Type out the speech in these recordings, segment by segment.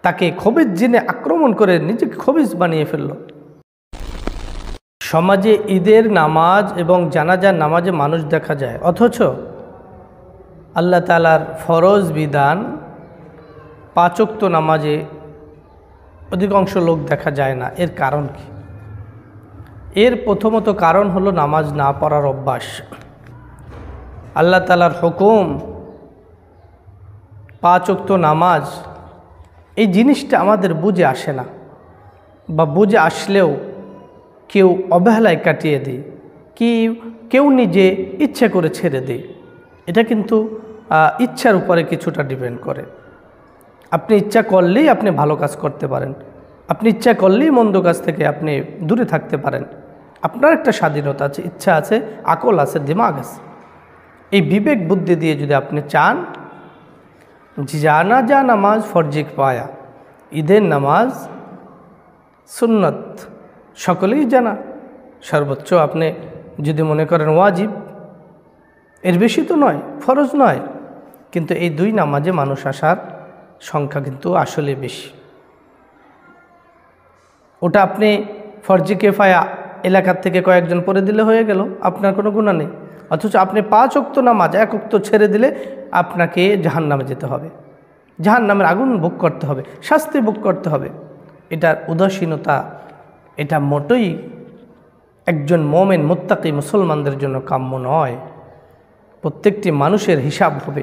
তাকে খবিজ জিনে আক্রমণ করে নিজেকে খবিজ বানিয়ে ফেলল। সমাজে ঈদের নামাজ এবং জানাজার নামাজে মানুষ দেখা যায়, অথচ আল্লাহ তাআলার ফরজ বিধান 5 ওয়াক্ত নামাজে অধিকাংশ লোক দেখা যায় না। এর কারণ কি? এর প্রথমত কারণ হলো নামাজ না পড়ার অভ্যাস। আল্লাহ তাআলার হুকুম 5 ওয়াক্ত নামাজ, এই জিনিসটা আমাদের বুঝে আসে না, বা বুঝে আসলেও কেউ অবহেলায় কাটিয়ে দেয়, কেউ নিজে ইচ্ছা করে ছেড়ে দেয়। এটা কিন্তু ইচ্ছার উপরে কিছুটা ডিপেন্ড করে। আপনি ইচ্ছা করলেই আপনি ভালো কাজ করতে পারেন, আপনি ইচ্ছা করলেই মন্দ কাজ থেকে আপনি দূরে থাকতে পারেন। আপনার একটা স্বাধীনতা আছে, ইচ্ছা আছে, আকল আছে, দিমাগ আছে। এই বিবেক বুদ্ধি দিয়ে যদি আপনি চান জানাজা নামাজ ফরজিক পায়া, ঈদের নামাজ সুন্নত সকলেই জানা, সর্বোচ্চ আপনি যদি মনে করেন ওয়াজিব, এর বেশি তো নয়, ফরজ নয়, কিন্তু এই 2 নামাজে মানুষ আসার সংখ্যা কিন্তু আসলে বেশি। ওটা আপনি ফরজি কিফায়া এলাকার থেকে কয়েকজন পড়ে দিলে হয়ে গেল, আপনার কোনো গুনাহ নেই। অথচ আপনি 5 ওয়াক্ত নামাজ 1 ওয়াক্ত ছেড়ে দিলে আপনাকে জাহান্নামে যেতে হবে, জাহান্নামের আগুন ভোগ করতে হবে, শাস্তি ভোগ করতে হবে। এটার উদাসীনতা, এটা মোটেই একজন মুমিন মুত্তাকি মুসলমানদের জন্য কাম্য নয়। প্রত্যেকটি মানুষের হিসাব হবে।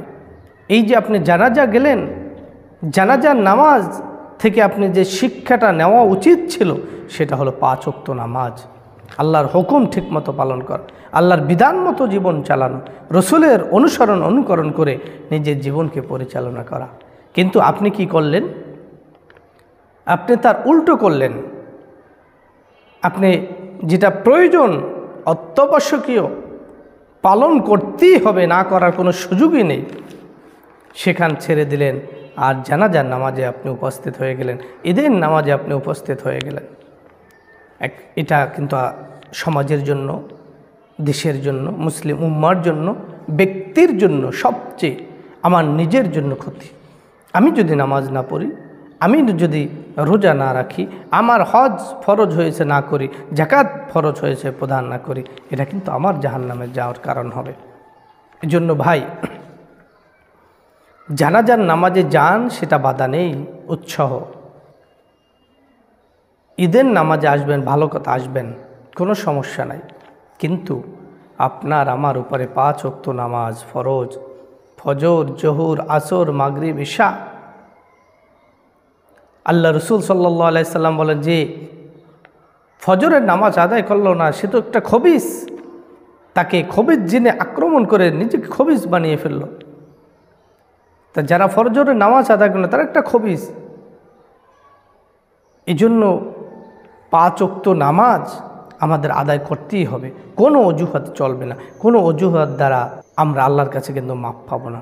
এই যে আপনি জানাজা গেলেন, জানাজার নামাজ থেকে আপনি যে শিক্ষাটা নেওয়া উচিত ছিল সেটা হলো 5 ওয়াক্ত নামাজ, আল্লাহর হুকুম ঠিকমতো পালন করা, আল্লাহর বিধান মতো জীবন চালানো, রসুলের অনুকরণ করে নিজের জীবনকে পরিচালনা করা। কিন্তু আপনি কি করলেন? আপনি তার উল্টো করলেন। আপনি যেটা প্রয়োজন, অত্যাবশ্যকীয়, পালন করতেই হবে, না করার কোনো সুযোগই নেই, সেখান ছেড়ে দিলেন। আর জানাজার নামাজে আপনি উপস্থিত হয়ে গেলেন, ঈদের নামাজে আপনি উপস্থিত হয়ে গেলেন। এটা কিন্তু সমাজের জন্য, দেশের জন্য, মুসলিম উম্মার জন্য, ব্যক্তির জন্য, সবচেয়ে আমার নিজের জন্য ক্ষতি। আমি যদি নামাজ না পড়ি, আমি যদি রোজা না রাখি, আমার হজ ফরজ হয়েছে না করি, যাকাত ফরজ হয়েছে প্রদান না করি, এটা কিন্তু আমার জাহান্নামে যাওয়ার কারণ হবে। এজন্য ভাই, জানাজার নামাজে যান, সেটা বাধা নেই, উৎসাহ। ঈদের নামাজে আসবেন, ভালো কথা, আসবেন, কোনো সমস্যা নাই। কিন্তু আপনার আমার উপরে 5 ওয়াক্ত নামাজ ফরজ, ফজর, জোহর, আসর, মাগরিব, ইশা। আল্লাহ রসুল সাল্লাল্লাহু আলাইহি সাল্লাম বলেন যে ফজরের নামাজ আদায় করলো না, সে তো একটা খবিজ, তাকে খবিজ জিনে আক্রমণ করে নিজেকে খবিজ বানিয়ে ফেলল। তা যারা ফজরের নামাজ আদায় করলো তারা একটা খবিজ। এই জন্য 5 ওয়াক্ত নামাজ আমাদের আদায় করতেই হবে, কোনো অজুহাত চলবে না। কোনো অজুহাত দ্বারা আমরা আল্লাহর কাছে কিন্তু মাপ পাবো না।